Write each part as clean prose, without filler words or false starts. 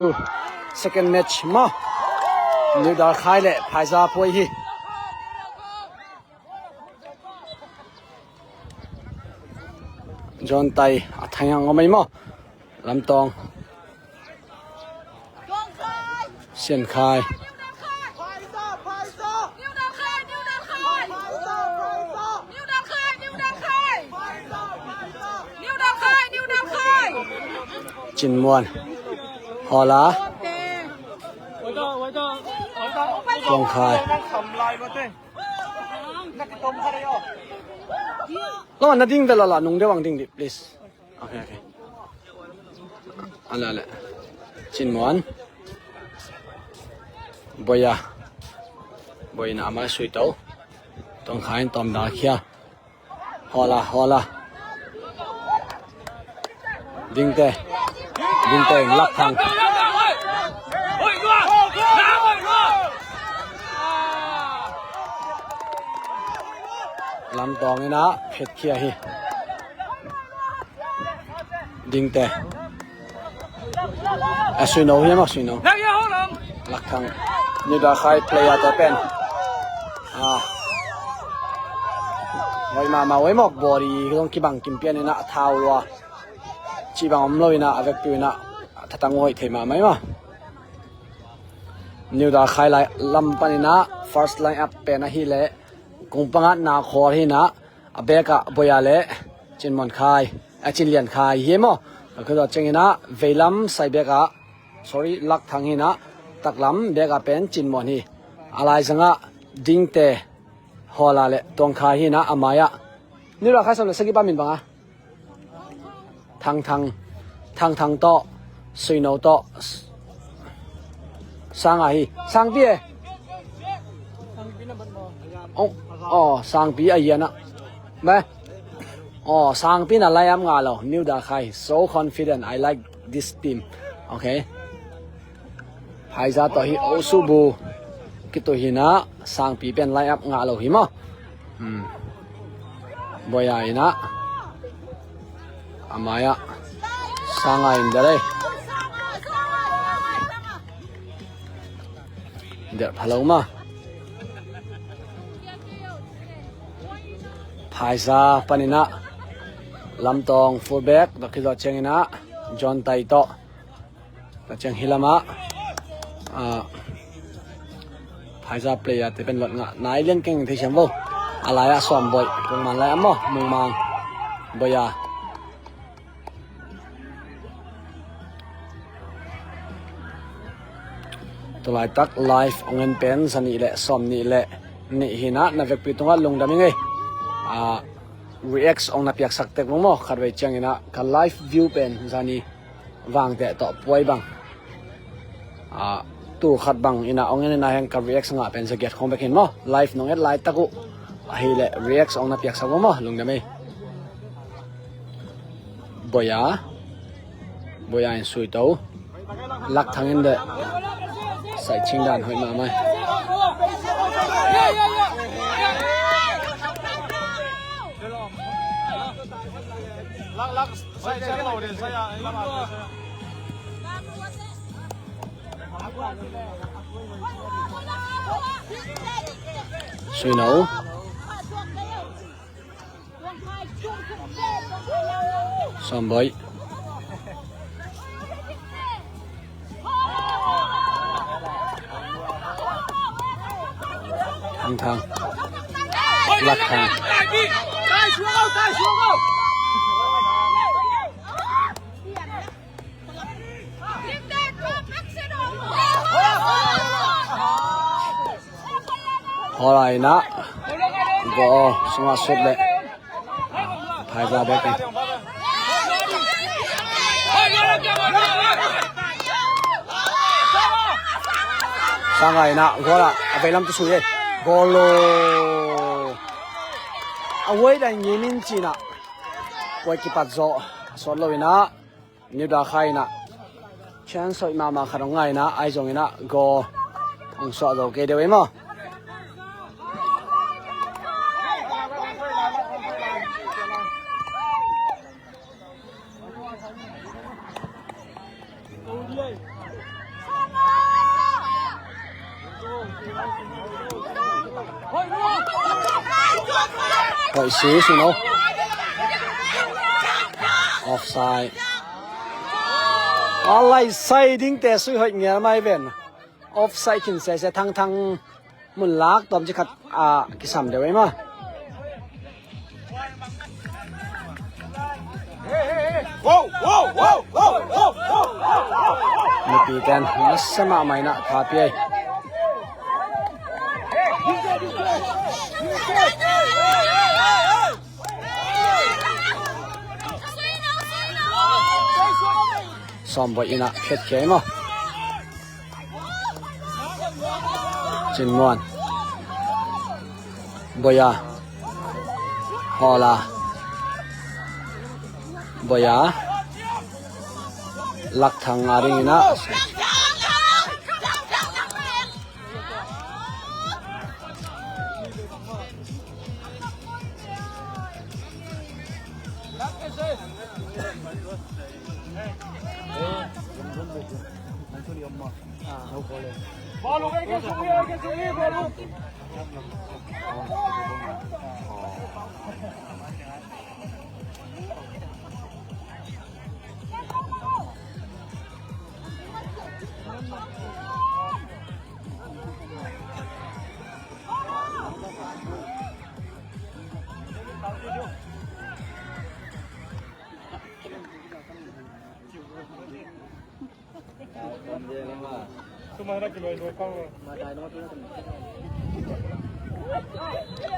second match มานิวดาคายเละภายซาพวยฮีจอนไตทางยังไม่มาลำตองเสียนคายจินมวนฮอลาตองคายแล้วมันดิ้งเวลาละนุ่งเดี๋ยววางดิ้งดิ please โอเคอันนั้นแหละจินมวนบอยน่ามาสวยโตตองคายตอมดาเขียฮอลาดิ้งเตลักทางลำตองนี่นะเผ็ดเขียฮีดิ้งเตสวยโน่เฮียมั้งสวยโน่ลักทางนี่ดาคายเพลย์ตัวเป็นไว้มาไว้หมอกบอดีก็ต้องกิบังกิมเปียนี่นะเท้าวัวจีบังอมลอยนะอเวกปีนะถ้าตั้งไว้เทมาไหมมานิวดาคายไล่ลำปนินะ first line up เป็นนะฮีเล่กงปังนาคอฮีนะอเบกะบอยาเล่จินมอนคายจินเลียนคายเยี่ยมอ่ะคือตัวเจงินะเวลัมไซเบกะ sorry ลักทางฮีนะตักลำเบกะเป็นจินมอนฮีอะไรสังะดิ้งเตฮอลาเล่ตองคายฮีนะอามายะนิวดาคายสำเร็จสกิปามินบังอ่ะทางโตสวยโนโตสังไอสังปีสังปีไอเยนะไหมสังปีน่ะไล่ยำงาเรานิวดาคาย so confident I like this team okay ไฮซาต่อฮีโอซูบูกิตัวฮีนะสังปีเป็นไล่ยำงาเราหิมะบอยายนะอามายะสังไออินเดอร์เดี๋ยวพะโล้มาภายซาปนินะลำตองฟูลแบ็กตะคิดว่าเชงนะจอนไตโตตะเชงฮิลามะภายซาเพลย์จะเป็นหลอดงะนายเลี้ยงเก่งที่เชมโบอะไรอะสอมบ่อยตรงมันแล้วมั้งมึงมังบ่อยตัวลายตักไลฟ์เงินเป็นสนิเละสอมนี่เละนี่หินะนับเป็นตัวลงดำยังไงreact องนับอยากสักเต็กมั้งขัดไว้จังนะกับไลฟ์วิวเป็นสนิวางแต่ต่อป่วยบังตู้ขัดบังอินะองเงินนายแห่งกับ react งะเป็นสเก็ตของไปเห็นมั้งไลฟ์น้องเอ็ดไลฟ์ตะกุให้เละ react องนับอยากสักมั้งลงดำไหมบอยอินสวยโตลักทางอินเดใส่ชิงด่านหอยมาไหมสวยหนูสามใบทางลักทางพอไรนะก็สมาสุดเลยภายซาเบกันสังไงนะก็ละเอาไปลำตัวสวยโกโลเอาไว้ได้ยินจีน่ะไว้กี่ปัจจุสอนเลยนะนิวดาคายนะเช่นสอยมาขนมไงนะไอจงนะก็องสอดโอเคเดี๋ยวมั้งเ Hỏi xíu xíu nó offside alai sai ding te sui hoi ngia mai ven offside kin se thang thang mun lak tom chi khat ki sam de wei ma mi pi ten nasama mai na tha pi ai som boy ina khet ke mo chin mon boya hola boya lak thang aring ina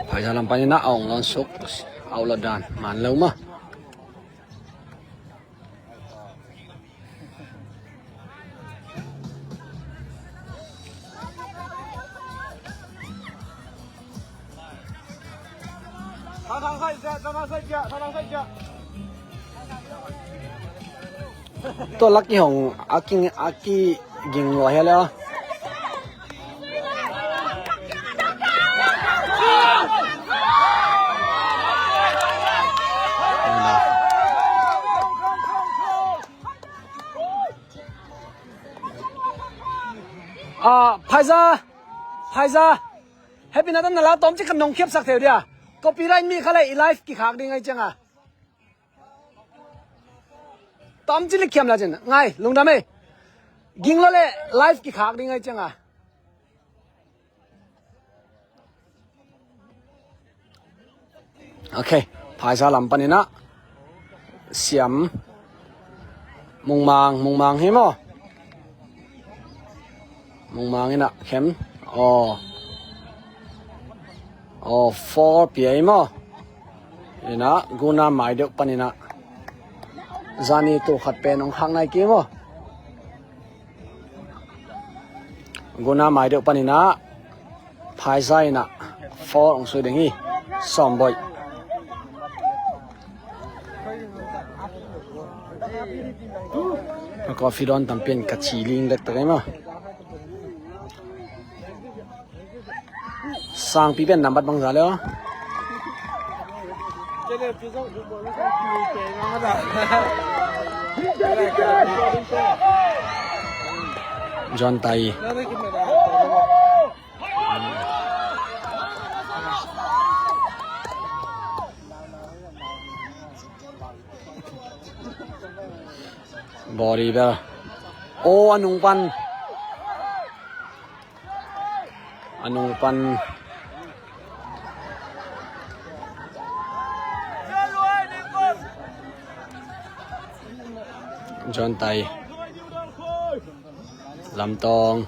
phải ra làm bao nhiêu nã ong lon súc ao lợn đàn màn lâu mà tôi lắc cái hồng aki ging ngồi hay là phai ra happy na dan la tom chi kan nong khep sak theu dia copyright mi khala i live ki khak ding ai changa tom chi likhiam la chen ngai lungdam e ging lo le live ki khak ding ai changa okay phai sa lam panina siam mung mang he mo mong mang ina khem for pi mo ina guna mai deuh panina zani tu khat pe nong khang nai ki mo guna mai deuh panina phai sai na for ong sui ding hi som boy coffee don tampian ka chiling dak takai mo sang pi ben number bang za le John Tai body ba anung pan John Tai Lam Tong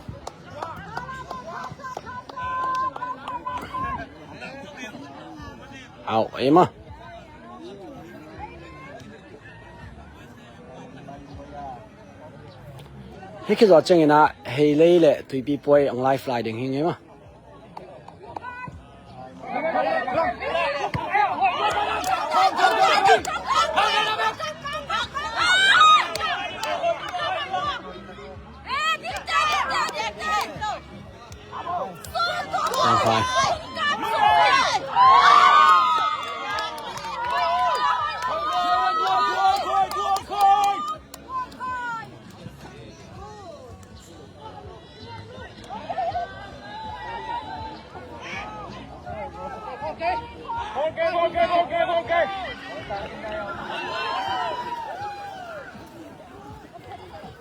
ao em á hết cái giọt chân này hay lấy lệ tùy bị bôi on live fly đừng hình em á phải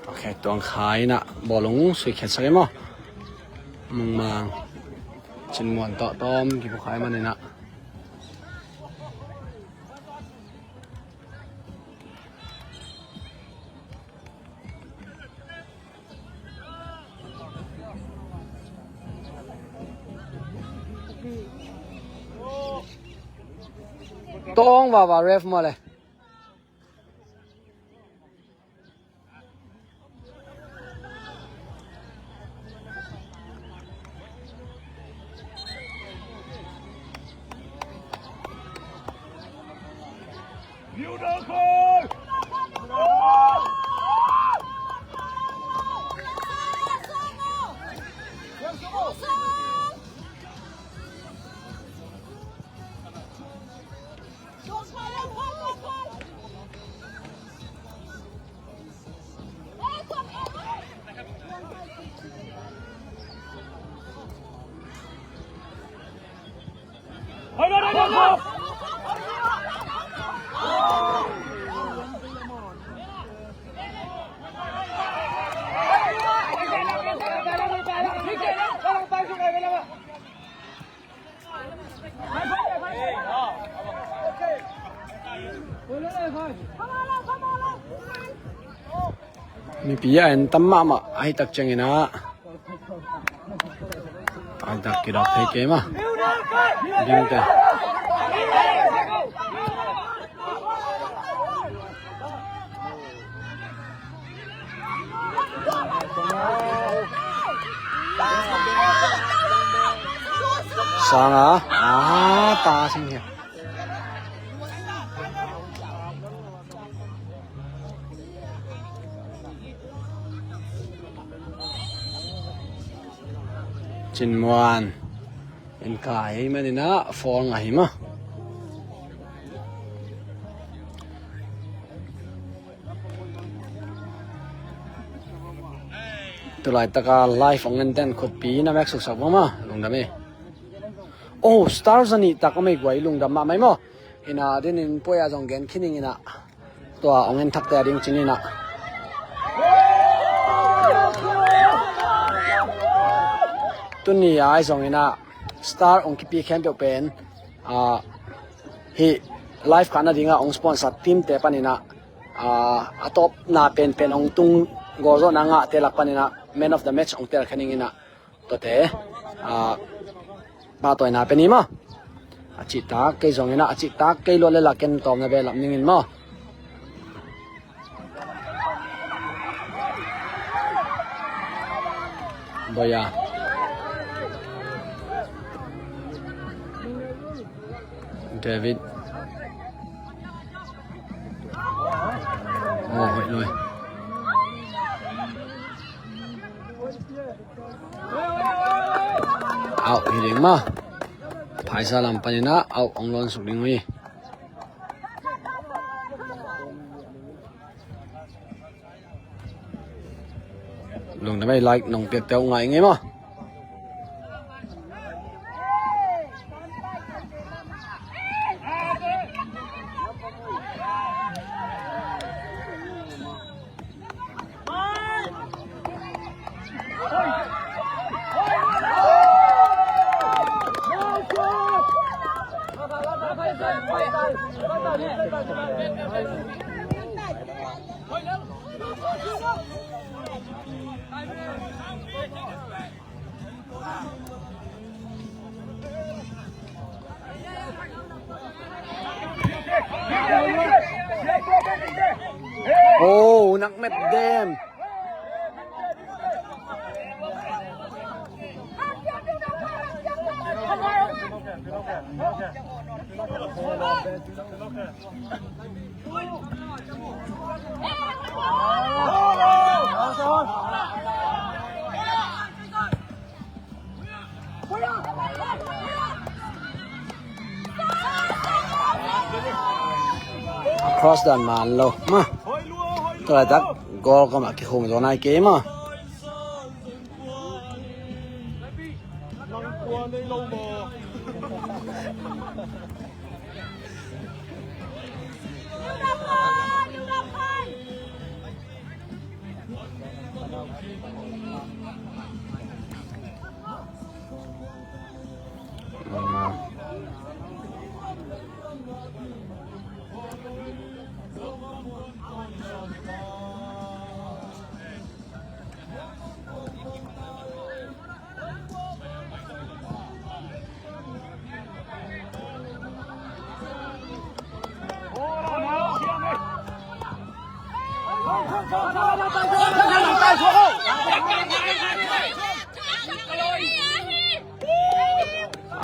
โอเคตวงขายนะบ่ลงสวยแค่สักมั้งมึงมาจินมวนต่อต้อมกี่ผู้ขายมาเนี่ยนะต้องว่าเรฟมาเลยมีปีอันตั้มมาไอ้ตักจังนะไอ้ตักกี่ดอกเทเกมายิงแต่สางตาสิเนี่ยจินมวนเป็นกายไม่ได้นะฟองไงมั้งตัวไหลตะการไลฟ์ของเงินเต้นขดปีนะแม็กซ์สุกสักบ้างมั้งลุงดำเองโอ้สตาร์สันนี่ตะก็ไม่ไหวลุงดำมาไหมมั้งเห็นเดี๋ยวนี้ป่วยจงเกนขึ้นนี่นะตัวเอาเงินทักแต่ดิ้งจริงนี่นะตัวนี้ไอ้สองนี่นะสตาร์องค์ปีแคมป์เป็นฮีไลฟ์ขนาดนี้องค์สปอนเซอร์ทีมเตปนี่นะท็อปน่าเป็นองค์ตุงโกโรนังเตลักปนี่นะ man of the match องค์เตลักแค่นี้นะตัวเตมาตัวน่าเป็นนี่มั้งจิตตาเกยสองนี่นะจิตตาเกยล้วนเลยละเกนตอมนะเบลล์นี่มั้งบ่อยDavid โอ้ยเลยเอาอีเด้งมาภายสาลำปัญญาเอาองลอนสุกดิ้งวีลงได้ไหมไลค์น้องเปียกเต้าไงไงมั้งโอ้นักแมตเดมcross ด้านมันโลมาตัวตักกอลก็มาคิดคงจะนายเกมอ่ะ เ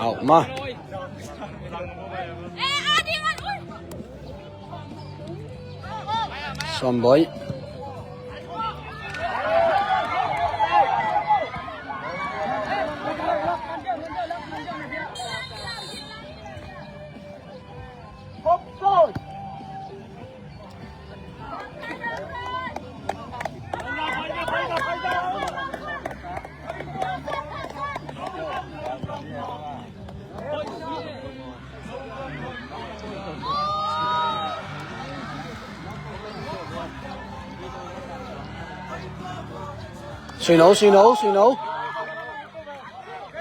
อามาสมบอย水奴水奴水奴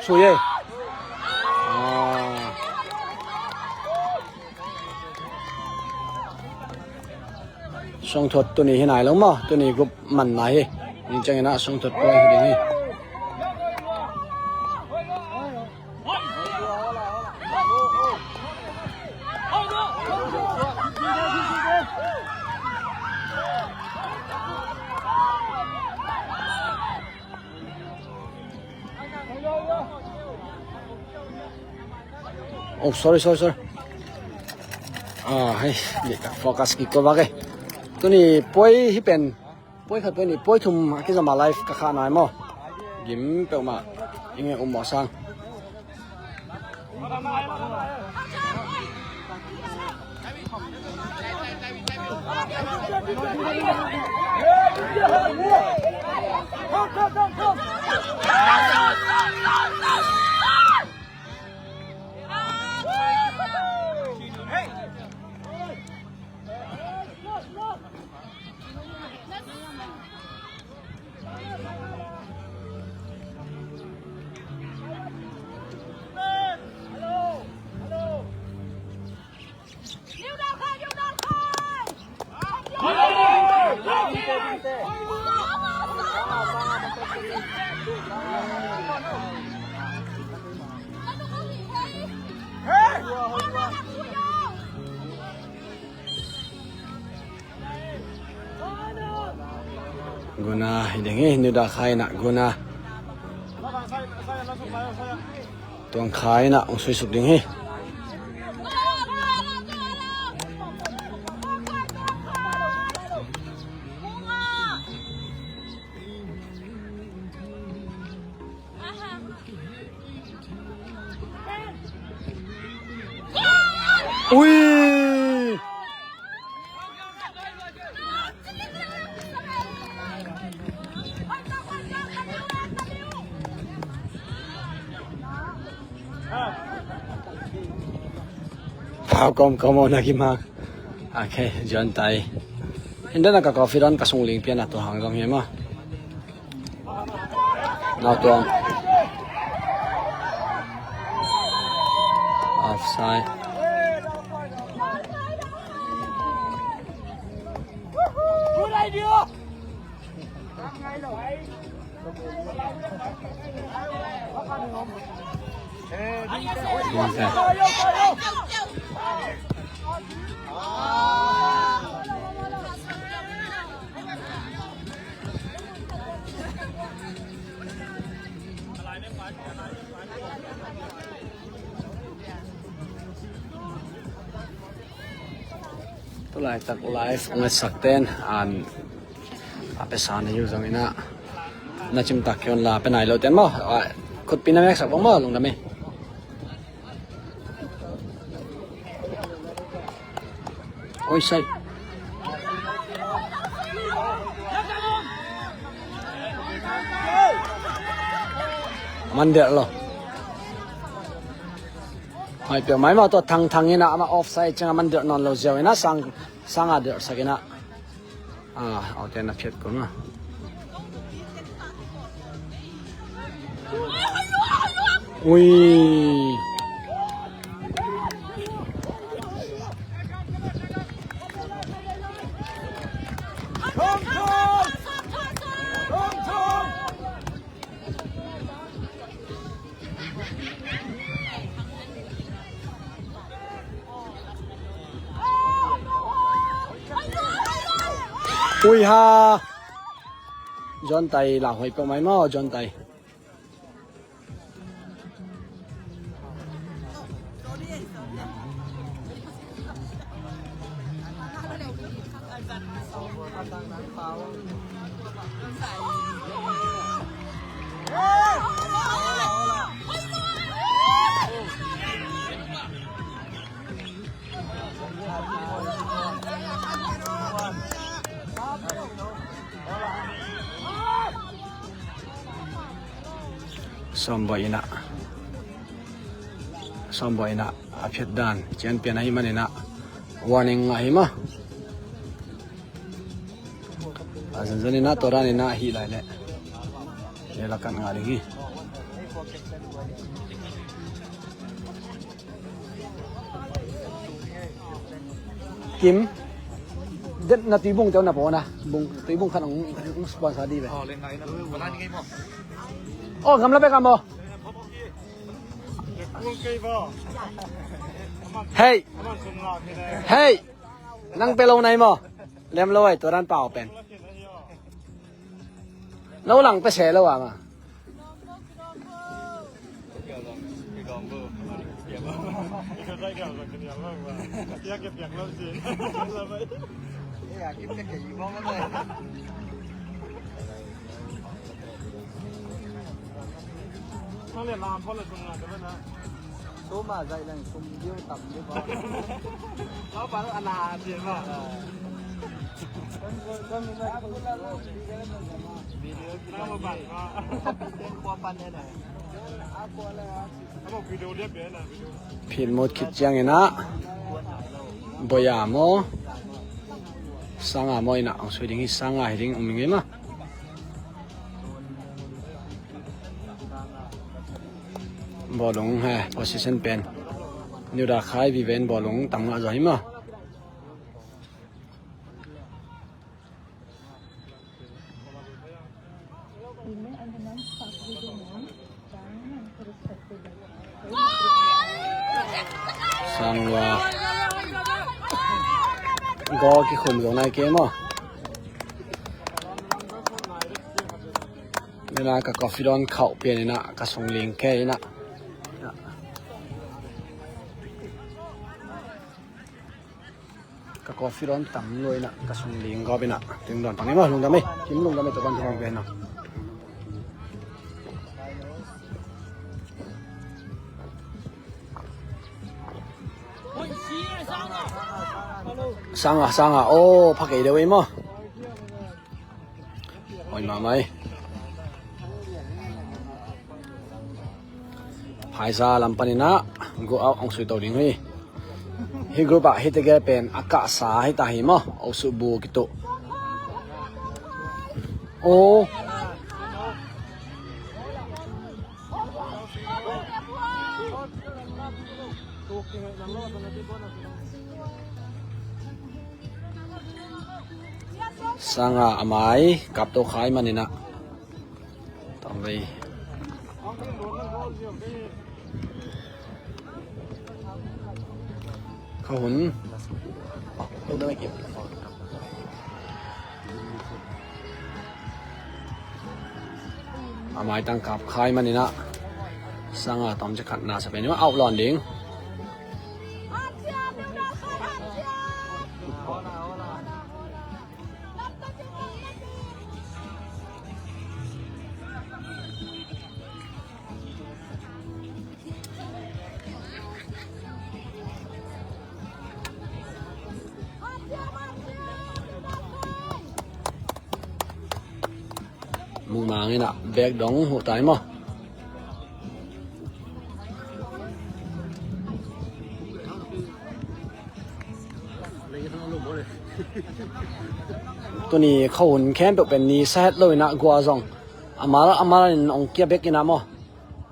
水耶ส่งถดตัวนี้ให้ไหนแล้วมั้งตัวนี้ก็มันไหนนี่จังนะส่งถดไปที่นี่โอ้ sorryให้เด็กโฟกัสกี่ก็ว่าไงตัวนี้ป่วยที่เป็นป่วยขัดตัวนี้ป่วยทุ่มที่จะมาไลฟ์กับข้าหน่อยมั้งยิ้มเปล่ามายังไงหมอสั่งguna hidengi nuda khai na guna tuang khai na ong sui suk ding hi ui Pao kom lagi mak. Okay, John Tai. Hindi na ka-coffee ron kasungling pian ato hanggang yun mo. Now to offside. Good idea. Tulai tak live ngat sakten an apesan yu zong ina na chim tak yon la penai lo ten mo khut pin mek sak mo lung dami oi sai mandek lo ai pe mai ma to thang ina ama offside changa mandek non lo jaw ina sang ada sakina au ten na phet ko na อุ้ยอุ้ยฮะจอนไตหลักหอยปไหมมั้งจอนไตซ้อมบ่อยนะซ้อมบ่อยนะอาเพียดดานเจียนเปลี่ยนให้มันนะวานิงไงมะอาจจะนี่นะตัวนี้นะฮีไลเล่เดี๋ยวละกันงานนี้กิมเด็ดนาทีบุ้งเจ้าหน้าปอนะบุ้งตีบุ้งขนมสปอนเซอร์ดีไปอ๋อเล่นไงนะวันนั้นยังไงมั้งโอ้กำลังไปกันบ่เฮ้ยเฮ้ยนั่งไปลงไหนมั้งเลี้ยมลอยตัวด้านเปล่าเป็นแล้วหลังไปแฉแล้วว่ะมาเขาเรียนรามเพราะเราทำงานกันนะโซมาใจแรงสมเดียวต่ำเดียวพอเขาปาแล้วอนาเสียมากก็มีอะไรก็รู้แล้วมีเรื่องน้ำมาบั่นมาเป็นครัวปันได้ไหนเขาบอกวิดีโอเรียบเรียนนะพินหมดคิดยังไงนะบ่อยามอสังอามอยนะเอาสวยดิ้งสังอาดิ้งอุ้มยังไงมาบอลงฮะ position เป็นนิวดาคายวิเวนบอลงตั้งมาจ่อยมั้งสังว่าก็กี่คนลงในเกมมั้งเวลากับกาแฟร้อนเข้าเปลี่ยนนะกับส่งเลี้ยงแค่นะกาแฟร้อนต่ำเลยนะกระสุนเลี้ยงก็เป็นนะถึงโดนฝั่งนี้มั้งลงได้ไหมจิ้มลงได้ไหมตัวกันทองเป็นนะสังอ่ะโอ้พักกี่เดียวเองมั้งโอ้ยมาไหมภายซาลำปานินะกูเอาองสุยตัวดิ้งให้ฮิกรุ๊ปอะฮิตเกเป็นอากาศสาให้ตาหิมะเอาสุบูกิตุโอ้สังอะอายกับตัวขายมันนี่นะต้องไปเขาหุ่นลูกได้ไม่เก็บอายตั้งกับขายมันนี่นะสังอะต้องจะขัดหน้าสเปนว่าเอาหลอนดิ้งมึงมาไงน่ะแบกดองหัวตายมั้งตัวนี้เขาหุ่นแค้นเป็นนีแซดเลยนะกัวซองอามาละองเกียเบกินะมั้ง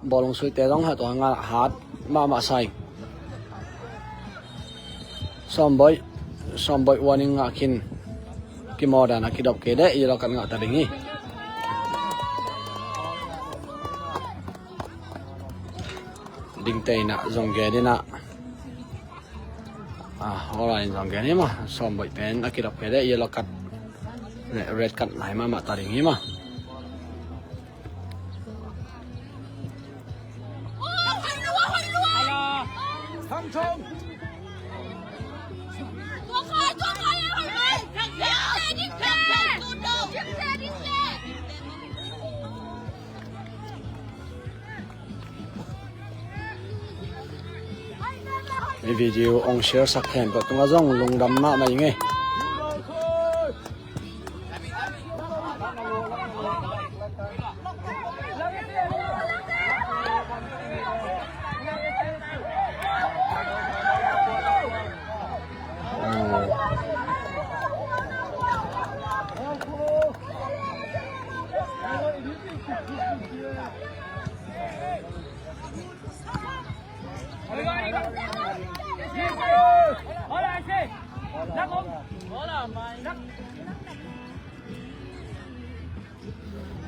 บอลลงสุยเตะต้องหาตัวงาหาดมาใส่ซ้อมบ่อยวันนึงงาคินกิมอดานะคิดอกเกเดอีเรากันงาตะดิงี้ดิงเตยนะจงเกดินะalright jong ke ni ma som boi pen akira pede yellow cut red cut lai ma taring hi ma thang chong video ong share sak hen to tunga jong lungdam ma mai nge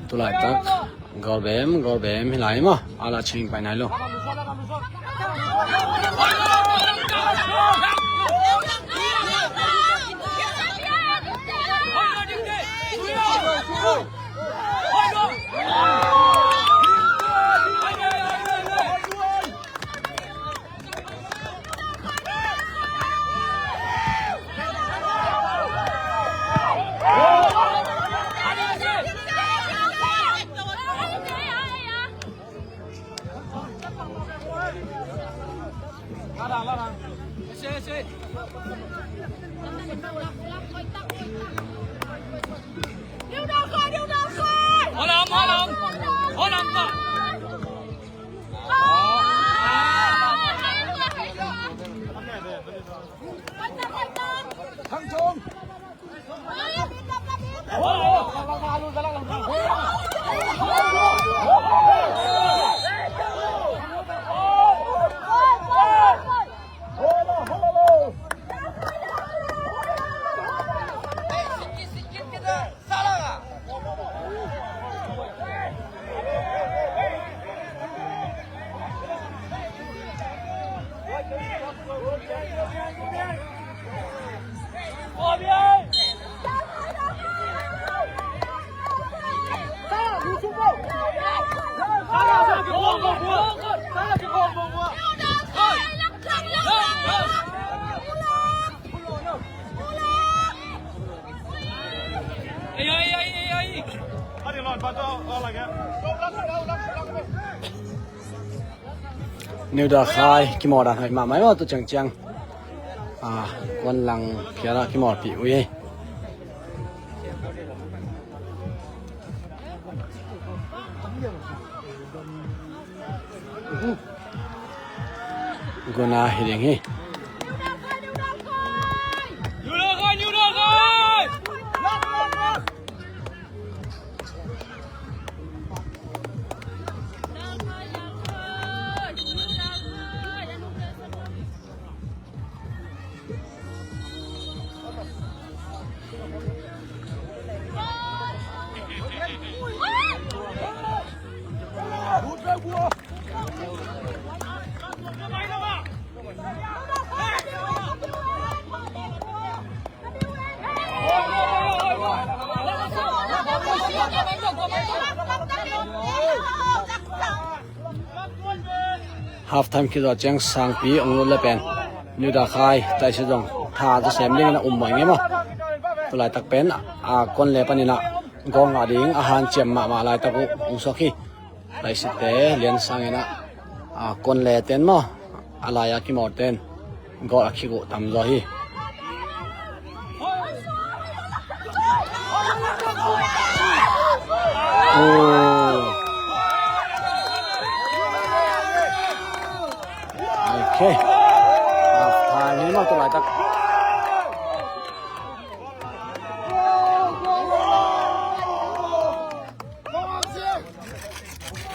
tu lại tắc gol bém lại mà ala chinh bài này luôn Nếu đã khai cái mỏ đàn hay mà mấy mà tôi chẳng con lăng kia là cái mỏ bị uy con à hiện hình hi half time khi đó chăng sang pi ông luôn pen như đã khai tại sử dụng thà cho xem lên là mọi nghe mà tôi lại tắc pen con lệ pan nè gong ading han chem mà lại tắc ông so khi lại sẽ té liền sang nghe nè con lệ tên mà lại cái mỏ tên gọi khi gỗ tầm rồi hi Okay. Ini mau tuh letak.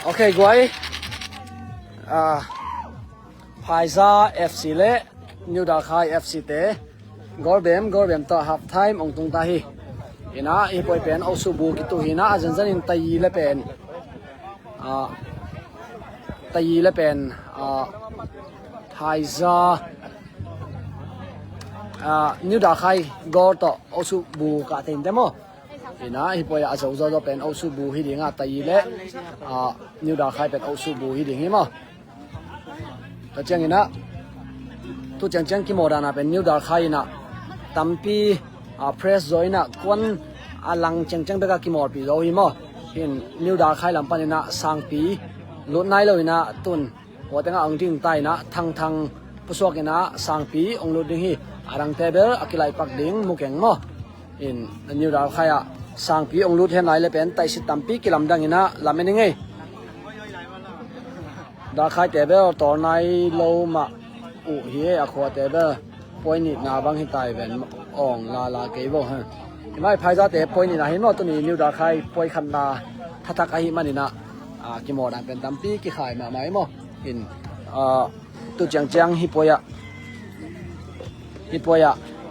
Okay, gue. Paiza FC และ New Dalkhai FC เตกอร์เบมต่อ half time องตุงตาฮีเห็นนะอีปอยเป็นเอาสูบูกิตุหินะจันอินตีและเป็นตีและเป็นPaiza New Dalkhai กอร์ต่อเอาสูบูกะเต็มเต็มเห็นนะอีปอยอาจจะเป็นเอาสูบูฮิดิงะตีและNew Dalkhai เป็นเอาสูบูฮิดิงฮิมั้งก็เจงนะตัวเจงกิโมดานะเป็นNew Dalkhaiนะตัมปีpress join นะกวนลังเจงเบกกิโมปีโลหิมะเห็นNew Dalkhaiลำปันนะสังปีลุดไนเลยนะตุนหัวแต่งอังทิ้งใต้นะทางผู้สวกนะสังปีองลุดดิ้งฮีอารังเทเบลอากิไลปักดิ้งมุกเก่งมะเห็นNew Dalkhaiอะสังปีองลุดเห็นไรเลยเป็นไต่สิตัมปีกิลำดังนะลำเป็นยังไงDalkhaiเทเบลต่อในโลมาเฮียอควาเทเบลปอยนิดนาบังให้ตายเป็นอ่องลาเกย์บ่ฮะไม่พายซาเตปอยนิดนาเห็นว่าตัวนี้New Dalkhaiปอยคันนาทักไอหิมันนี่นะกิโมดันเป็นตัมปีกิขายมาไหมมั้งเห็นตัวจังฮิปอยะ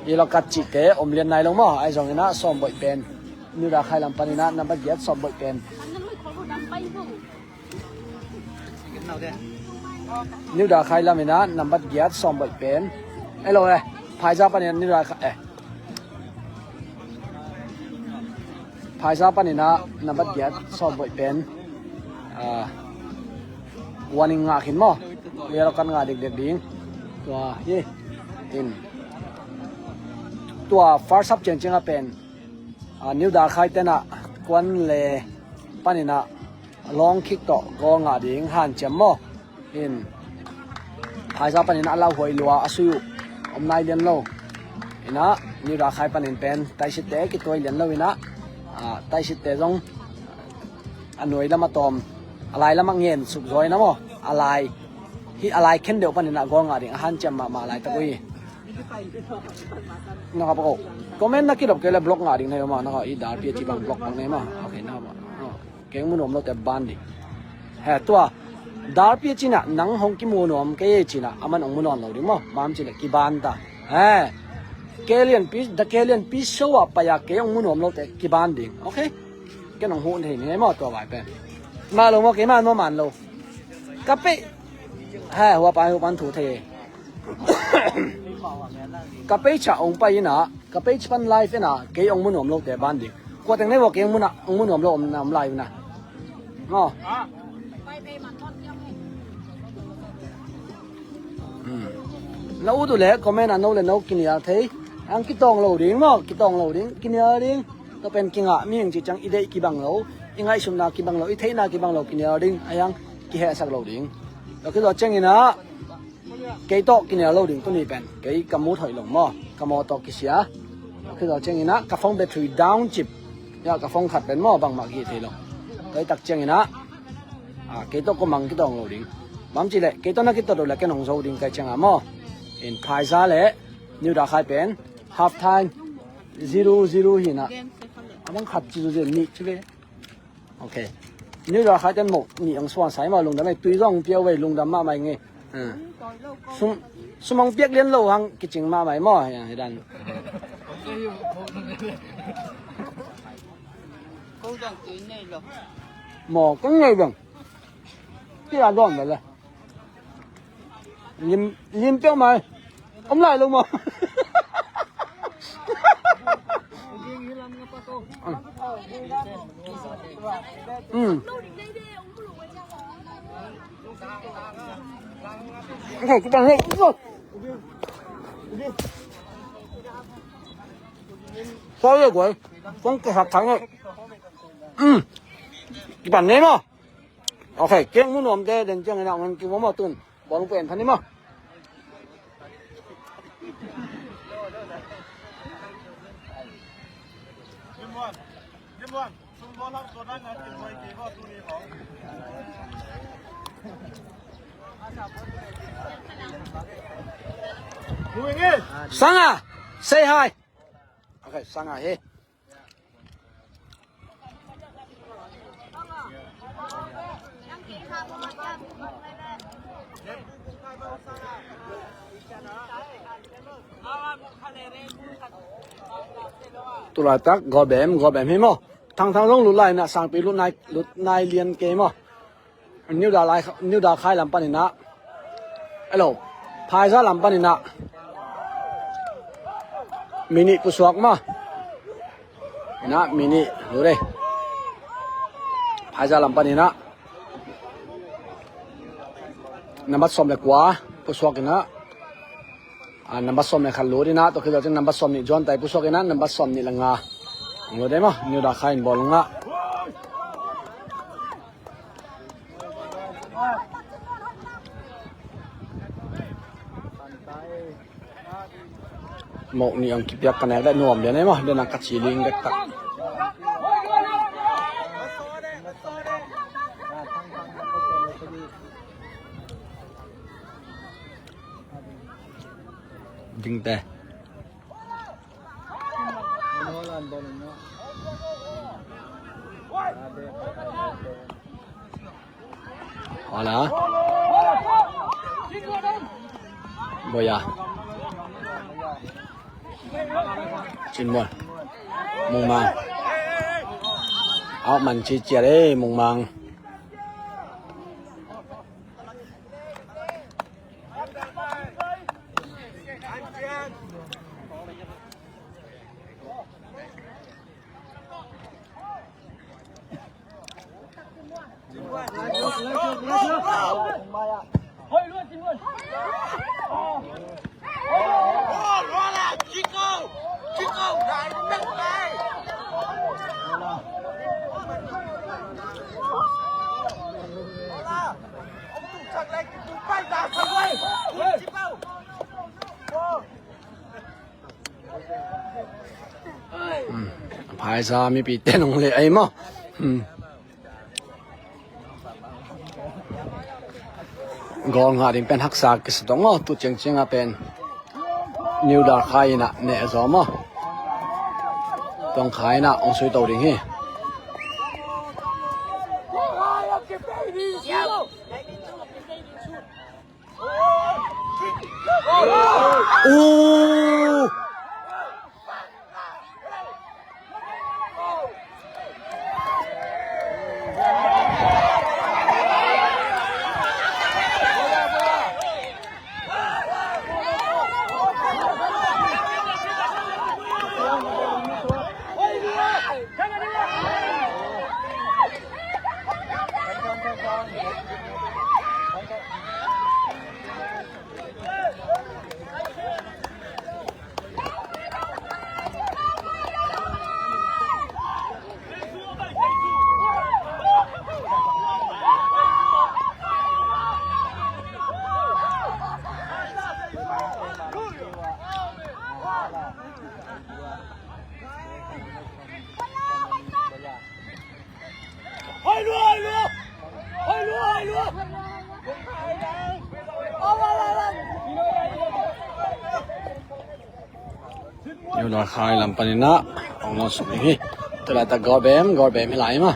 ยีเรากัดจิตเตอมเลียนในลงมั้งไอ้สองนี่นะซ้อมบ่อยเป็นNew Dalkhaiลำปันนี่นะนับเย็ดซ้อมบ่อยเป็นNew Dalkhaiลำนี่นะนับเย็ดซ้อมบ่อยเป็นไอ้โลเลยพายซาปันนี่New Dalkhaiพายซาปันนี่นะนับเย็ดซ้อมบ่อยเป็นวันนี้งาขินมั้งเรียกกันงาเด็กๆดิ้งตัวยี่อินตัว first up จริงๆเป็นNew Dalkhai เต้นอ่ะกวนเลยปันนี่นะลองคิกต่อก็งาดิ้งหันเจมมั้งอินพายซาปันนี่นะเราหวยลัวอาศัยนายเลี้ยนโลอินะNew Dalkhaiปันนี่เป็นไต่สิเตกิตัวเลี้ยนโลอินะไต่สิเตจงอันหน่วยละมาตอมอะไรละมังเงินสุกซอยนะมั้งอะไรที่อะไรเข็นเดียวปันนี่นะก็งาดิ้งหันเจมมาอะไรตะกุยนะครับผมคอมเมนต์นักกีฬาเกลือบล็อกงาดิ้งในมานะครับอีดาร์พีจีบังบล็อกในมาโอเคนะครับเก่งมุนอมเราแต่บันดิเฮ้ตัวดาร์พีจีน่ะนังฮงกิมุนอมเกยจีน่ะอามันองมุนอมเราดิมั้งมามจีเล็กกีบันตาเฮ้เกลียนพีชชัวไปอยากเกยองมุนอมเราแต่กีบันดิโอเคแกน้องหุ่นเห็นไงมั้งตัวใบเป็นมาลงมาเกมันมามันเรากับไปเฮ้หัวไปหัวปันถูเทกับไปชะองไปนะกับไปชันไลฟ์นะเกยองมุนอมโลแต่บ้านดิกว่าแต่ในว่าเกยองมุนอมโลนำไลฟ์นะอ๋อแล้วอุตุเล่ก็ไม่น่าโน้เลยโน้กินยาเทอังกิตองโลดิ้งมั้งกิตองโลดิ้งกินยาดิ้งตัวเป็นกิงอ่ะมีอย่างจีจังอีเดกิบังโลยังไงชุมนากิบังโลอีเทนากิบังโลกินยาดิ้งยังกิเหสักโลดิ้งแล้วคือเราเจงนะเกยโตกินยาโลดิ้งตัวนี้เป็นเกยกำมูถอยลงมั้งกำมูตอกิเสียคือเราเจงนะกระฟงแบตเตอรี่ดาวน์จิบยากระฟงขัดเป็นมั้งบางมากกี่ทีลงเกยตักเจงนะเกยโตก็มังกิตองโลดิ้งบางทีเลยเกยโตนักกิตโตเลยแกน้องโซดิ้งเกยเจงอ่ะมั้งอินพายซาเลยNew Dalkhaiเป็น half time 0-0หินะมันขัด0-0นี่ใช่ไหมโอเคNew Dalkhaiเป็นหมกนี่องสวนสายมาลงแต่ไม่ตุยร่องเปียวไว้ลงดำมาไม่ไงสมองเปียกเลี้ยนโลหังกิจงมาไม่หม้ออย่างนี้ดันหมอก็ไงบ้างที่ร้านร้อนไปเลยลิ้มเปียวไหมอมไหลลงมาโอเคกูบังให้ซ้อยเลยกว่าต้องกระหักถังเลยกูบังให้มั้งโอเคเก่งมุ่งหนุ่มเด่นจังเลยนะมันกินว่าตื่นบอลลงเป็นพันนี่มั้งSanga, say hi. Okay, Sanga, hey. ตุลาตักกอแบมให้หมอทางต้องลุไลนะสั่งไปลุนายเรียนเกมนิวดาคายลำปันนะเอโลพายซะลำปันนะมินิปุสวกมานะมินิดูเลยพายซะลำปันนะนับบัตรสมเล็กกว่าปุสวกนะนับบัตรสมเล็กขันลูดีนะตัวคือเราจะนับบัตรสมนี่จวนแต่ปุสวกนะนับบัตรสมนี่ละงาดูได้มั้ยนิวดาคายบอลงะหมกนี่ang kipiak ka na da nuam dia na mo dia nak kaciling dak tak ding te wala boya chín muôn mùng màng áo mình chi chia đấy mùng màngพายซามีปีเต้นงเลยไอ้หมอกองหาดิเป็นฮักษากิสตงตุเจงๆเป็นนิวดาคายนะเนซอมต้องขายนะองสุยตัวดิ่งฮีโอ้นิวดาคายลำปานินะองนสุนีตลาดกอแบมให้ไหลมา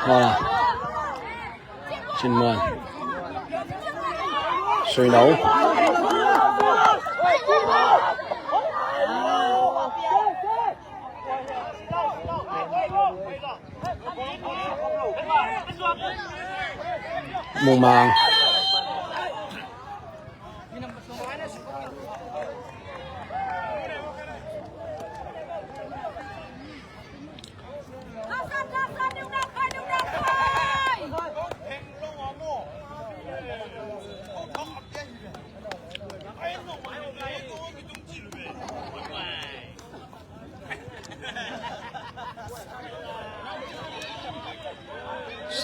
voilà chín mươi suy đấu mùa màng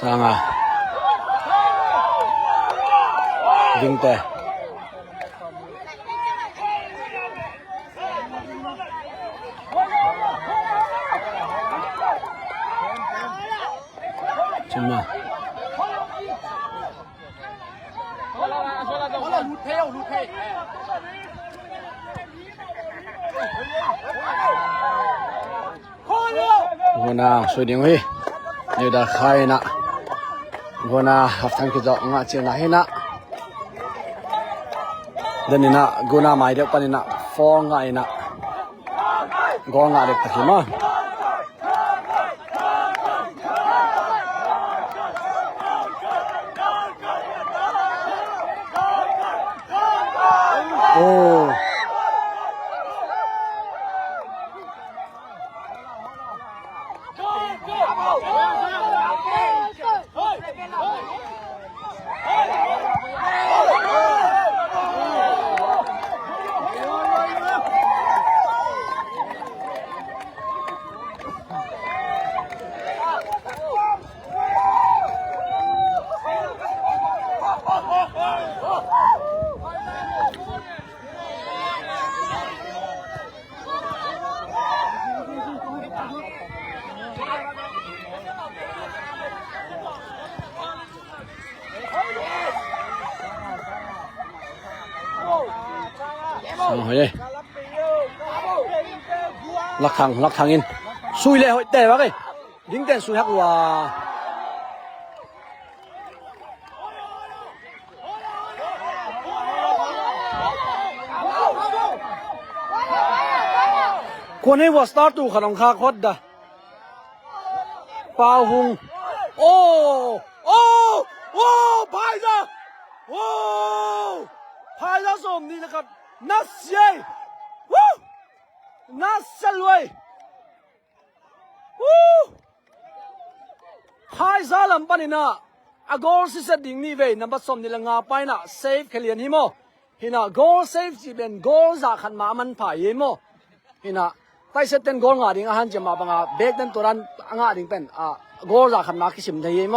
sang vinh tè chân mà guna sui ding hui ni da khai na guna haftan ki jok nga che na he na denina guna mai de panina for nga ina go nga de phima oh ôi lắc thằng in xui lệ hội tè bác ơi dính tên xui hắc hòaคนให้ว่าสตาร์ตูขนมคาคดดะปาหุงโอ้พายซะโอ้พายซะสมนี่นะครับนัสเย่วู้นัสเซลเวยวู้พายซาลัมปานินะอากอร์ซิเซดิ่งนี่เว้ยนับสมนี่ละงาไปนะเซฟเคลียนฮิโมฮินะกอร์เซฟจีเป็นกอร์จากขันมามันพายฮิโมฮินะไปเซตเต็นกอร์งาดิ่งอาหารจะมาบังอาเบกเต็นตัวนั้นงาดิ่งเป็นกอร์จากขันมาคิชิมไทยฮิโม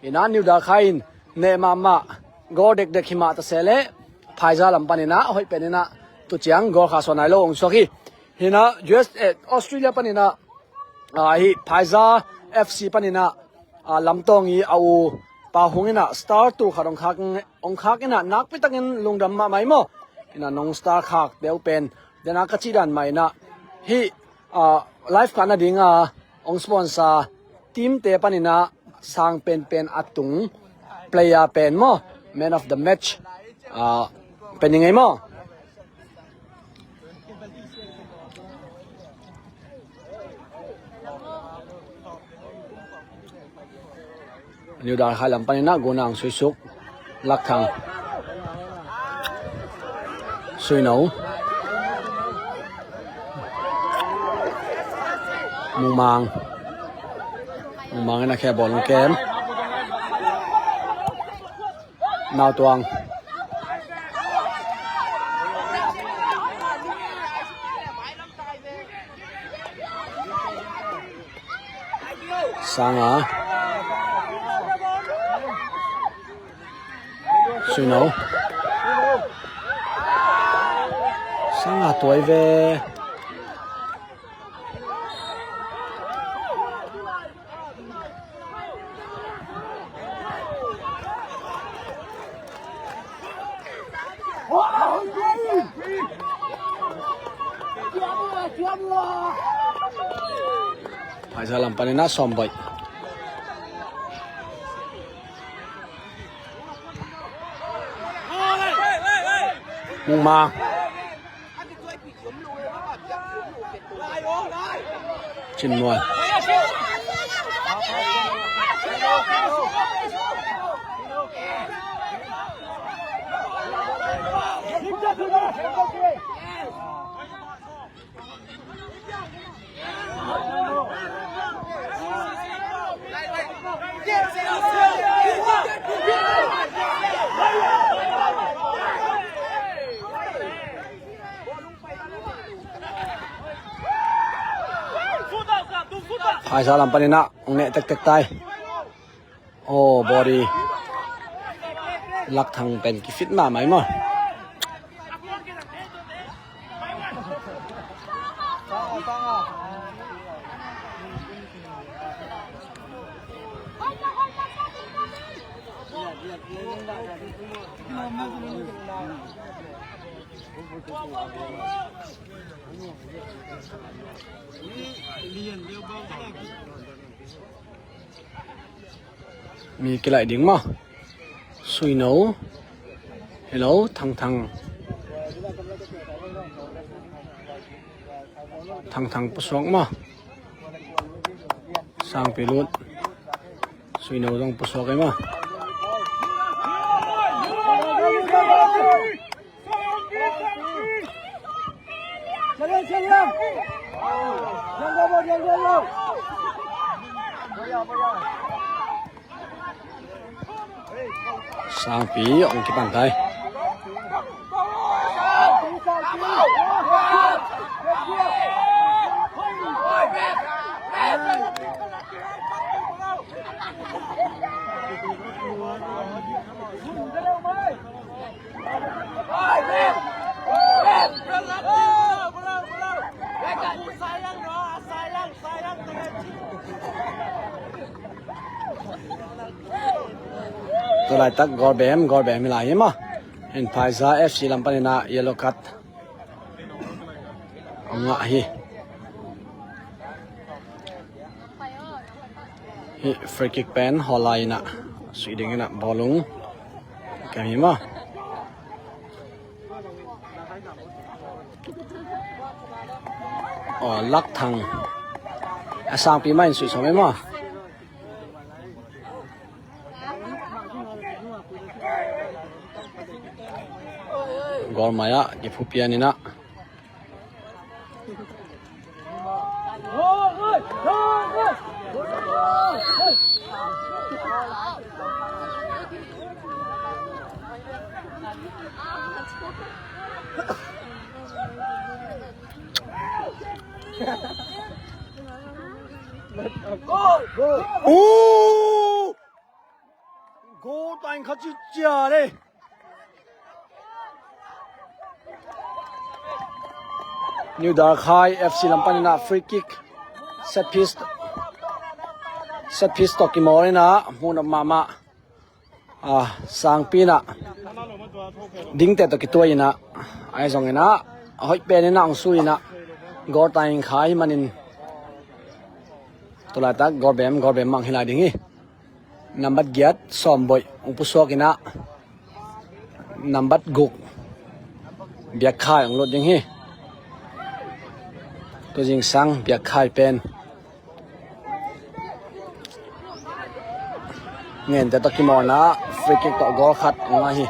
ฮินะนิวดาคายน์เนมามากอร์เด็กฮิมาตะเซเลพายซาลัมปานินะหอยเป็นนะตุเจียงกอร์คาสวนไนโลงสกีฮินะ US ออสเตรเลียปานินะฮิพายซา FC ปานินะลำตองอีเอาปาหงอินะสตาร์ตูขาดองคักอินะนักไปตั้งอินลงดำมาไหมโมอินะน้องสตาร์คักเดียวเป็นเดนักกระชีดันไหมนะฮิไลฟ์กันนะดิ่งองสปอนเซอร์ทีมเตปานินะสร้างเป็นอัตุงเพลย์เป็นโม Man of the Match เป็นยังไงโมนิวดาคาลัมปานินะกูนางสุยสุกลักทังสุยหนูมุงมังนะแค่บอลลงเกมนาวตวงสังสุยหนูสังตัวเวพายซาลัมปานินะสอมบ่อยมุงมาชินนวลพายซาลัมปานินะองเนตเต็กตายโอ้บอดี้ลักทางเป็นกิฟิตมาไหมมั้ง มีกี่ไหลดิ่งมั้งสุยโนฮัลโหลทังประสงค์มั้งสร้างพิรุษสุยโนต้องประสงค์ไงมั้งสร้างปีองค์กี่ปันไทยตัวไรตักกอร์แบมมีหลายมั้งเห็นไพซ่า FC ลำปานินาเยลโลคัตเอางะฮิฟรีคิกเป็นฮอลไลน์นะสวีเดนนะบอลลงแกมีมั้งอ๋อลักทังสร้างปีใหม่สวยสวยมั้งกอลมายะเก็บผู้เปียนี่นะโอ้โกตังเขาจิจ่าเลยนิวดาร์คไฮ FC ลำปานินาฟรีคิกเซตพีสตอกิมอเลยนะมูนมาสร้างปีนะดิ้งแต่ตะกี้ตัวยินะไอ้สองนะหอยเป็นนะองซุยนะกอตังขายมันนินตัวละตักกอร์แบมมังฮิลาดิ้งนัมบัดเกียรสอมบ่อยอุปสรรคนะนัมบัดกุกเบียกขายองรถดิ้งตัวจริงสังเบียกขายเป็นเงินแต่ตะกี้มอนะฟรีคิกต่อกอลคัดงาฮี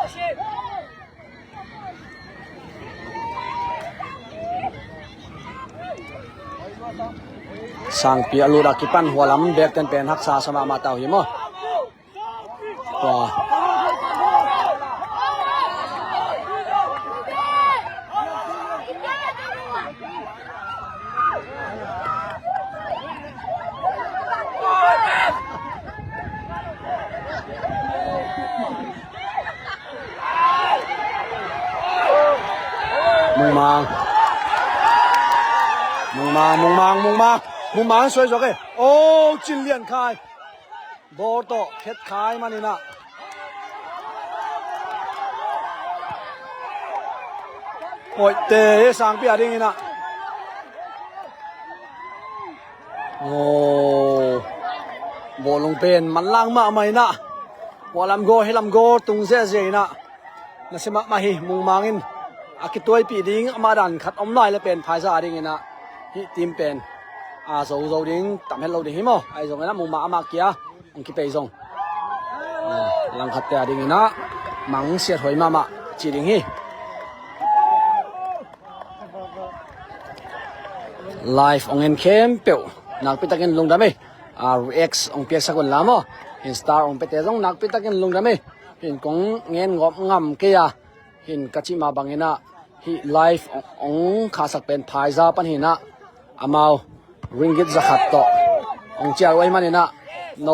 สังเปียลูดักกิปันหัวลำเบียกเต็นเป็นฮักษาสมามาเต่าหิมะว้ามุงมังสวยๆเลยโอ้จินเลียนคายโบโตเพชรคายมานี่นะโอ้ยเตะสังเปียดิ้งนี่นะโอ้โบลงเป็นมันล่างมาใหม่นะวอลำโกให้ลำโกตุงเสียนะนั่นสิมาฮิมุงมังอินอากิตัวปีดิ้งมาดันขัดอมน้อยแล้วเป็นภายซาดิ้งนะฮิทีมเป็นโซดิ้งตัดให้เราดิ้งหิมะไอ้ส่งนะมุงมาเกียองคิดไปส่งลังขัดแต่ดิ้งนะมังเสียถอยมาจีดิ้งฮิไลฟ์องเงินเข้มเปียวนักพิทักษ์ลงดำไหมRX องเปียกสักคนละมั้งเห็นสตาร์องเปียกต้องนักพิทักษ์ลงดำไหมเห็นกงเงินงบงำเกียเห็นกัจจิมาบังเงินนะฮิไลฟ์องขาสักเป็นพายซาปันหินะอามาริงกิตจะขัดต่อองเจ้าไว้มันนะโน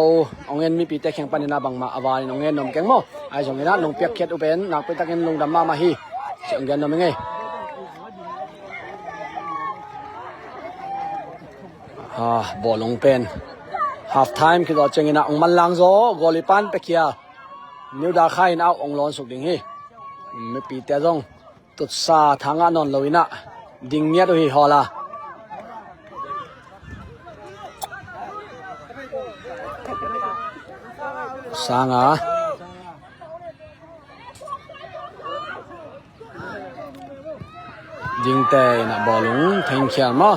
องเงินมีปีเตะแข่งปันหินะบังมาอวานองเงินนมแกงมั้งไอ้สองเงินนะนมเปียกเข็ดอุเป็นนักพิทักษ์ลงดำมาฮิเสียงเงินนมยังไงบอลลงเป็น half time คือเราเจงนะองมันลังโซกอลิปันไปเคีย นิวดาค่ายนาวองลอนสุกดิ่งฮีไม่ปีเตจงตุดซาทางานนลวินะดิ่งเนียดฮีฮอลาสางาดิ่งเตนะบอลลุงเทงเขียนมา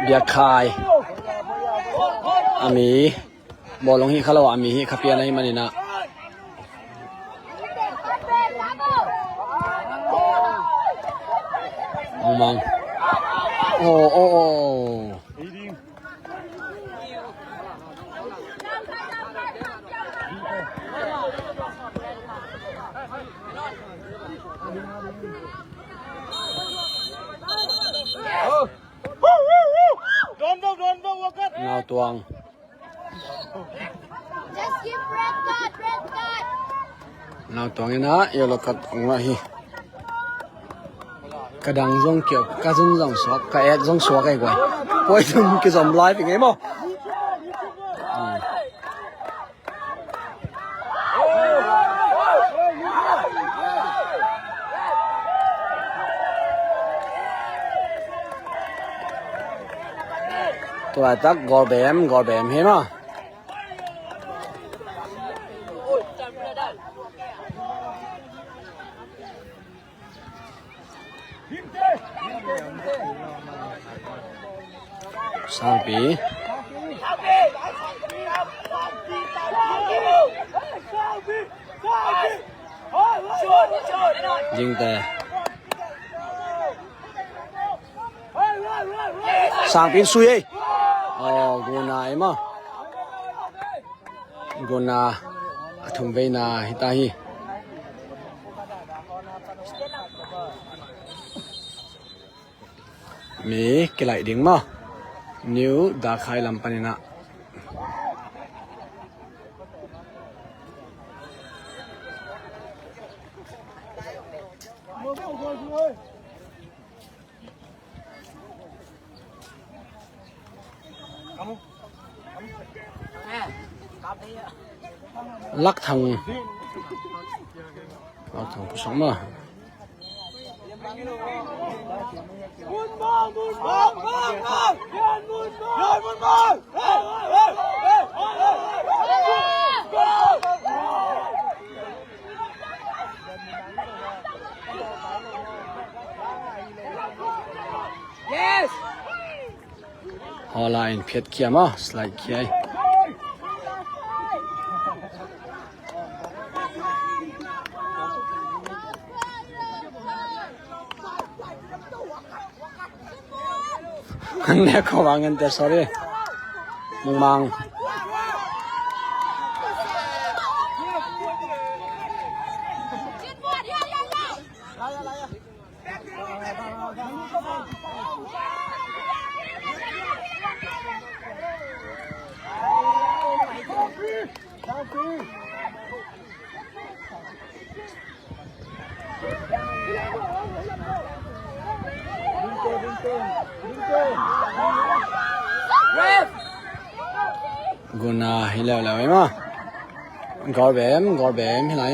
เบียคายอามีบอลลงฮีคาร์ลอามีฮีคาเปียนให้มันนี่นะมองโอ้โอ้โอ้เงาตวงเงาตวงนี่นะเยลกัดองว่าฮีกระดังจงเกี่ยวกระจุนจงสวกกระแอกจงสวกไอ้กวยป่วยถึงกิจมไลฟ์ยังไงบ่ตัวตักกอลแบมเห็นมั้ยสามปียิงแต่สามปีซุยอ๋อกูนาเอ็มอ่ะกูนาทุ่มเวนาฮิตาฮีมีกี่ไหลดิ่งมั้งนิวดาคายลำปานินะลักทางผู้ชมมาฮอลไลน์เพียรเขียมาสไลด์เขียเนี่ยเขาวางเงินแต่ sorry มังกูน่าให้แล้วไอ้มากอลแบมให้ไหน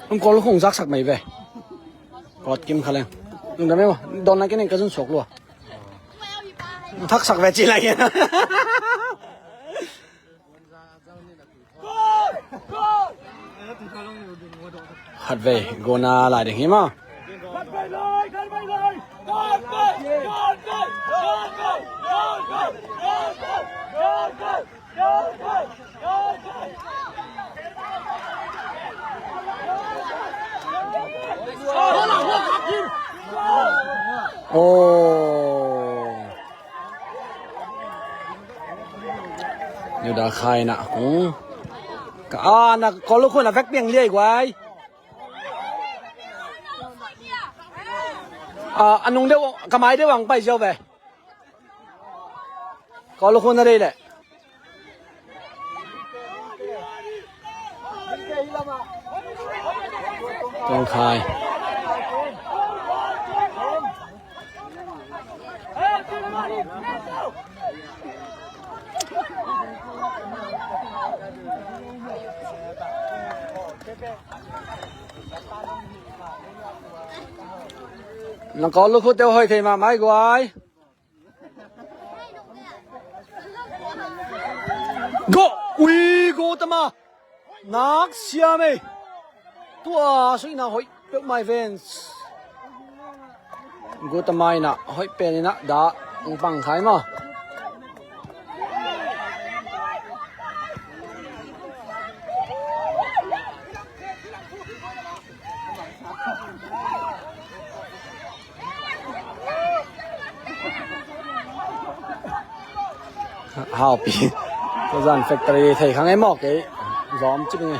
มันกอลคงซักไหมเว้ยกอดกิมเขาเลยลุงได้ไหมวะโดนอะไรกันเนี่ยกระสุนสกลัวทักสักเวจีอะไรเงี้ยฮัดเวกูน่าหลายเด็กเหี้ยมั้งโอ้ คายนะกูก็นะก็ลูกคนน่ะแฟกเปียงเลี้ยกไว้อันนู้นเดี๋ยวกระไม้ได้วางไปเจ้าไปก็ลูกคนอะไรแหละตองคายนังก็ลูกคนเดียวให้เทมาไม่กว่าgo อุ้ย go ตมานักเสียไหมตัวสุยน่ะหอยเปิด my veins go ตมาน่ะหอยเป็นน่ะดาปังขายมาhào pi cái dàn factory thầy kháng em mọc cái gióm chứ này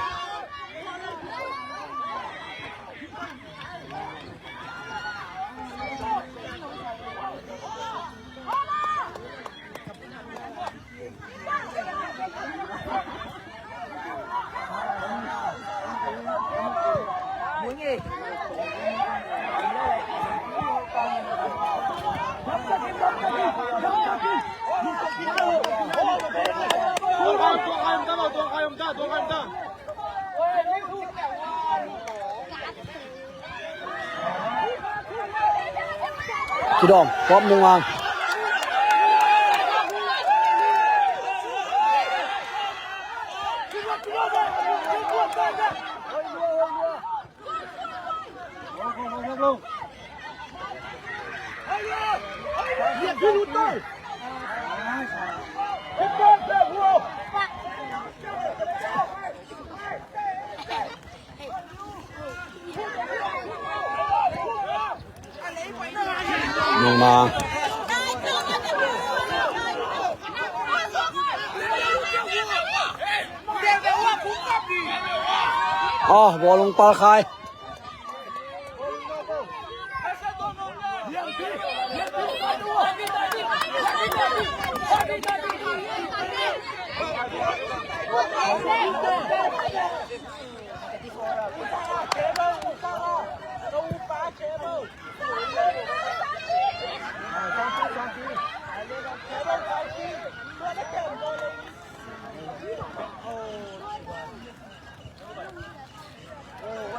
Chị Đồng, có mông ngang mông ngang bò lông pa khai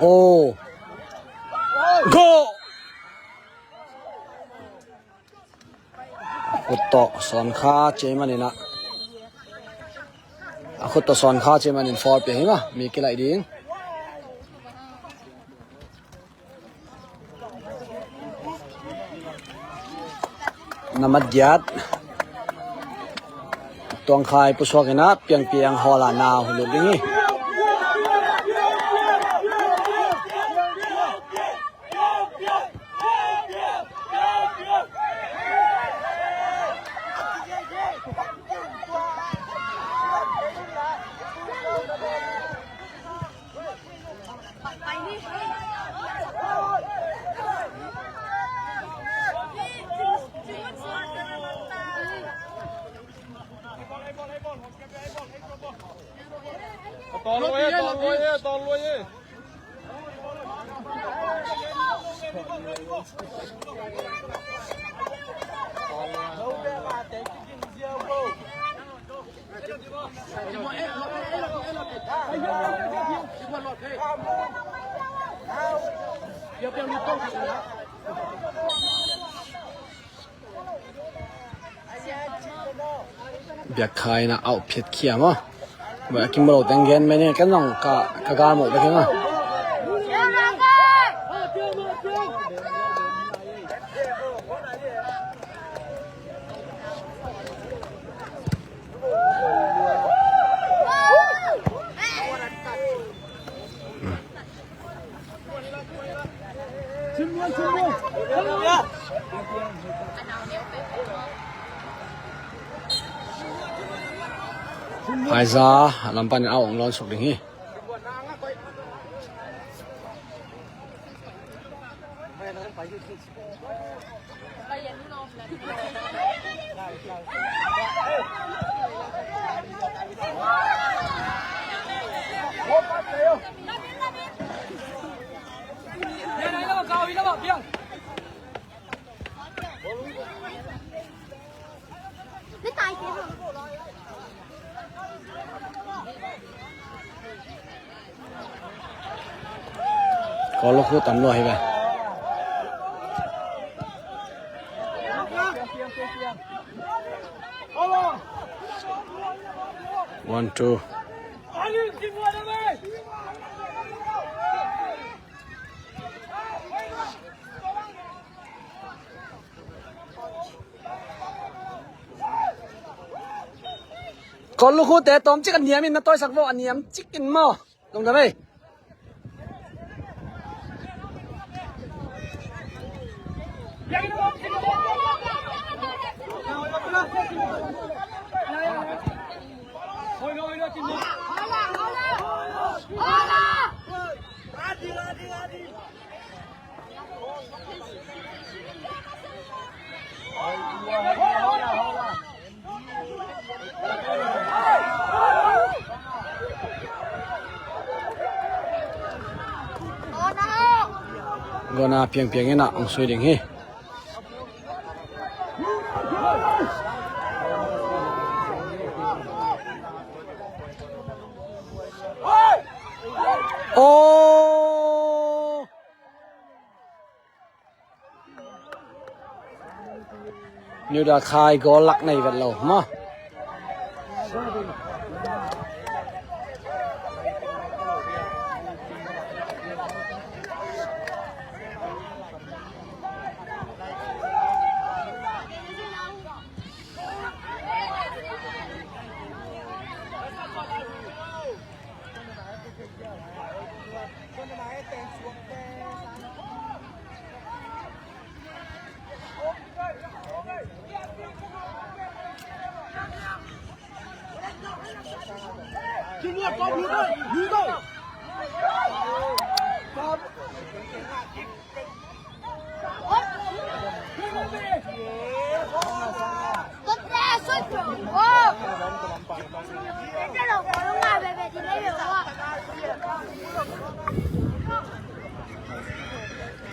Oh, go! ขุดต่อสอนข้าเจมันนี่นะขุดต่อสอนข้าเจมันนี่ฟอร์เปียงมั้ยมีกี่ไหลดิ้งน้ำมันยัดตวงคายผู้ชกนะเปียงฮอลานาหุ่นดิ้งนี่ต่อรวยต่อรวยต่อรวยเบียกคายนะเอาเผ็ดเขี้ยมั้งเมื่อกินบะหมี่แตงเงินไหมเนี่ยก็น้องกะการหมดไปแค่มั้ง ภายซาลำปันเอาองร้อนสุกดิ่งฮีไม่ตายเจ๊หรอก็ลูกคู่ตำรวจให้ไปone two còn lúc khu tế tóm chiếc ăn nhiễm nó tôi sắc vô ăn nhiễm chicken mò đồng thời đây gona piang piang ina ang sui ding hi oh như đã khai có lắc này vật lầu mà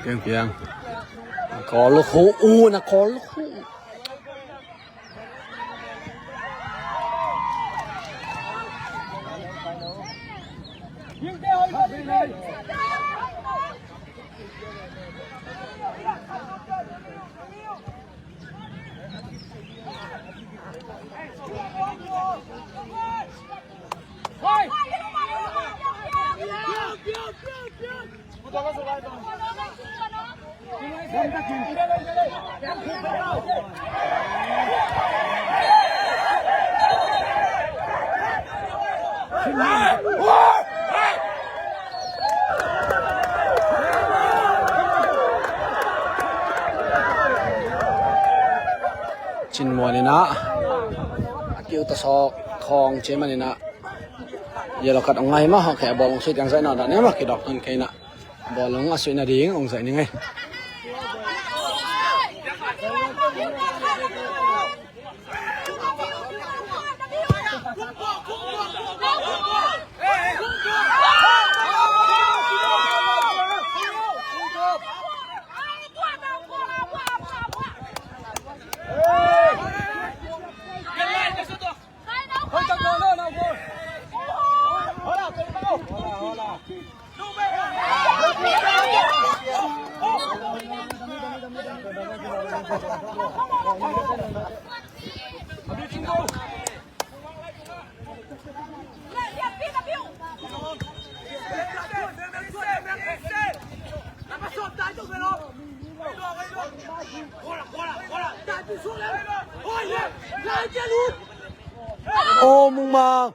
piang piang có lúc hú u là có lúc hú chin mo ni na akiu ta sok thong che man ni na ye lo kat ngai ma ha khe bol ong sui yang sai na da ne ma ki dok ton kai na bol ong a sui na ding ong sai ni ngai ô mùng mà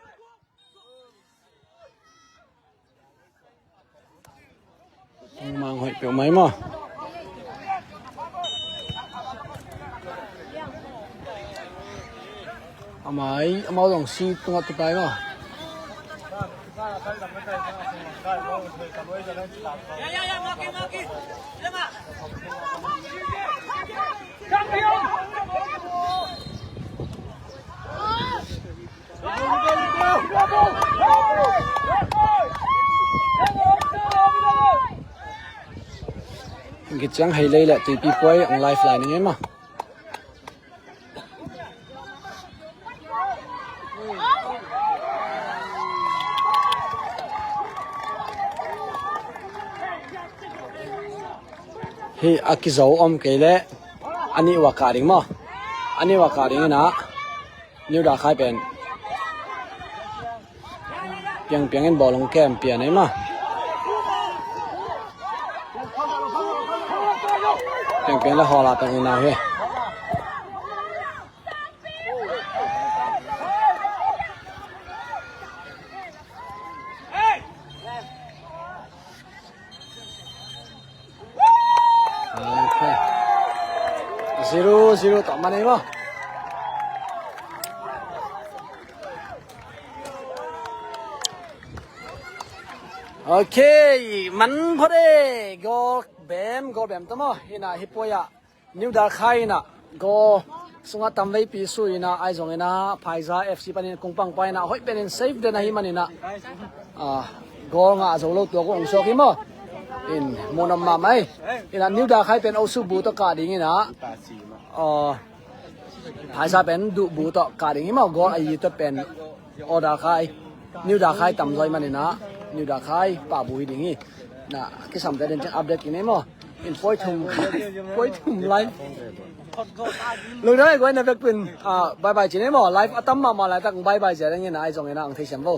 mang hội biểu máy mà amai amau dong si tunga tu pai ma cái chẳng hay lấy lại từ pi quay on lifeline này mà hi akizau om kele ani wakaring mo ani wakaring na new da khai pen piang piang en bolong kem pian này mà piang piang la hola tang na he okay 0-0 ต่อมานี่บ่โอเคมันพอดีก็แบมตะมอหินะฮิปโปยะนิวดาไคนะก็สุงะตัมไว้ปีซุยนะไอซงนะไพซ่า FC ปะนี่กงปังไปนะฮ้ยเป็นเซฟเดนะหิมันนี่นะก็งะโซโลตัวก็องซอกิมออินโมนำมาไหมอินะนิวดาไคเป็นเอาซุบูตะกาดิงนะไพซ่าเป็นดุบูตะกาดิงหิมอก็ไอยิตเป็นออดาไคนิวดาไคตัมซอยมันนี่นะนิวดาไคป่าบุยดิงี้นะคิดสำได้เดินจะอัปเดตกินได้มั้ยอินปอยทุ่มไลฟ์ลุงได้ไว้ในเว็บเป็นบายบายจีนี่มั้ยไลฟ์อัตมาไลฟ์ตั้งบายบายเสียได้เงี้ยนะไอ้จงเงี้ยนะอังเทชันโบ